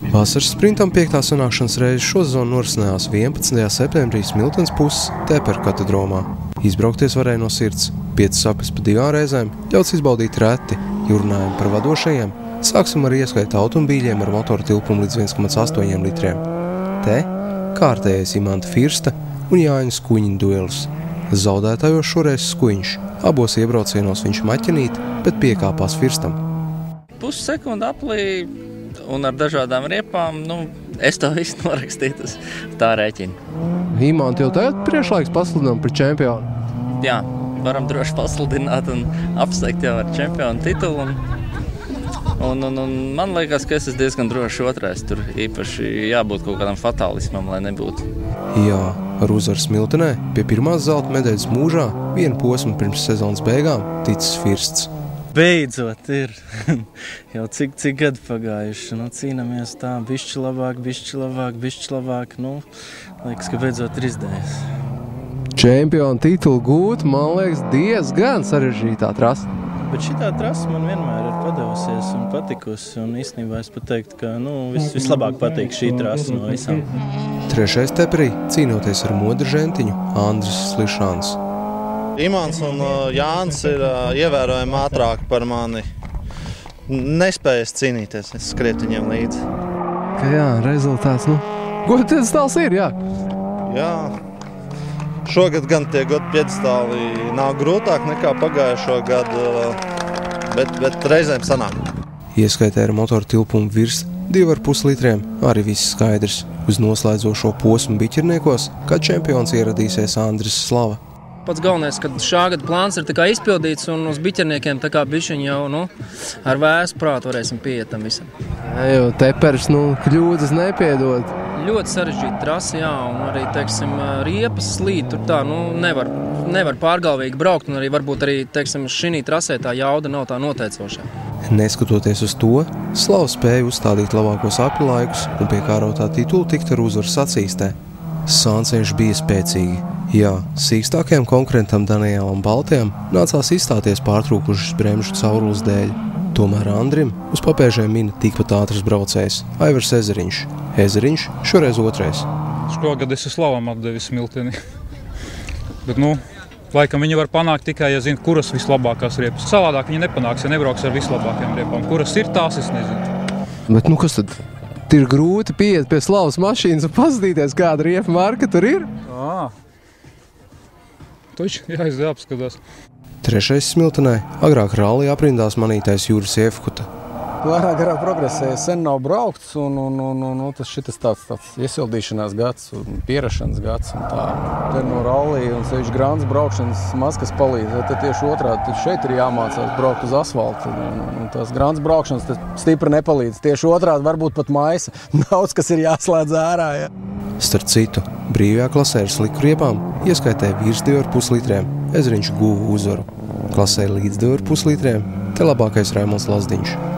Vasaras sprintam 5. sanākšanas reize šosezonu norisinājās 11. septembrī Smiltenes puses Teperu katedromā. Izbraukties varēja no sirds. 5 sapes pa 2 reizēm ļauts izbaudīt reti, ja runājam par vadošajiem. Sāksim ar ieskaitu automobīļiem ar motoru tilpumu līdz 1,8 litriem. Te kārtējais Imanta Firsta un Jāņa Skuiņa duelis. Zaudētājos šoreiz Skuiņš. Abos iebraucienos viņš maķinīt, bet piekāpās Firstam. Pussekunda aplī un ar dažādām riepām, es to visu norakstītu uz tā rēķina. Imanta jau tagad priekšlaiks pasludinām par čempionu? Jā, varam droši pasludināt un apsteigt jau ar čempionu titulu. Un man liekas, ka es esmu diezgan droši otrais. Tur īpaši jābūt kaut kādam fatālismam, lai nebūtu. Jā, ar uzvaru Smiltenē pie pirmās zelta medaļas mūžā vienu posmu pirms sezonas beigām ticis Firsts. Beidzot ir. Jau cik gadi pagājuši. Cīnāmies tā, bišķi labāk. Liekas, ka beidzot ir izdevies. Čempionu titulu gūt, man liekas, diezgan sarežģītā trasa. Bet šitā trasa man vienmēr ir padevusies un patikusi. Un īstenībā es pateiktu, ka vislabāk patīk šī trasa no visām. 3. teperī cīnoties ar modra žentiņu Andris Slišāns. Imants un Jānis ir ievērojami ātrāki par mani. Nespējas cīnīties, es skrietu viņiem līdzi. Jā, rezultāts, gods stāls ir, jā. Jā, šogad gan tie godu piedestāli nav grūtāk nekā pagājušo gadu, bet reizēm sanāk. Ieskaitē ar motoru tilpumu virs 2,5 litriem arī viss skaidrs. Uz noslēdzošo posmu biķerniekos, kad čempions ieradīsies Andris Slava. Pats galvenais, ka šā gada plāns ir izpildīts un uz biķerniekiem bišķiņi jau ar vēsu prātu varēsim pieiet tam visam. Jo Tepers kļūdas nepiedod. Ļoti sarežģīta trasa, jā, un arī, riepas slīd, tur tā, nevar pārgalvīgi braukt, un arī varbūt šī trasē tā jauda nav tā noteicošā. Neskatoties uz to, Slava spēja uzstādīt labākos apļu laikus un pie kārotā titula tikt ar uzvaru sacīstē. Sānceņš bija spēcīgi. Jā, sīkstākajam konkurentam Danielam Baltajam nācās izstāties pārtrūkušas bremžu caurules dēļ. Tomēr Andrim uz papēžiem mina tikpat ātrs braucējs Aivars Ezeriņš. Ezeriņš šoreiz otrais. Šogad es Slavam atdevis Smilteni. Bet, laikam viņi var panākt tikai, ja zina, kuras vislabākās riepas. Savādāk viņi nepanāks, ja nebrauks ar vislabākajām riepām. Kuras ir tās, es nezinu. Bet, kas tad? Ir grūti pieiet pie Slavas mašīnas un paskatīties, kāda riepa marka tur ir? Taču jāapskatās. 3. Smiltenē agrāk rallija aprindās manītais Juris Iefkuta. Garāk progresēja, sen nav braukts, un šitas tāds iesildīšanās gads un pierašanas gads. Un tā. Te no rallija un sevišķi grāns braukšanas maz, kas palīdz. Te tieši otrādi, šeit ir jāmācās braukt uz asfaltu. Un tās grāns braukšanas stipri nepalīdz. Tieši otrādi varbūt pat maisa. Daudz, kas ir jāslēdz ārā. Ja. Starp citu, brīvajā klasē ar sliku riepām ieskaitē virs 2,5 litriem. Ezeriņš guva uzvaru. Klasē līdz 2,5 litriem te labākais Raimonds Lazdiņš.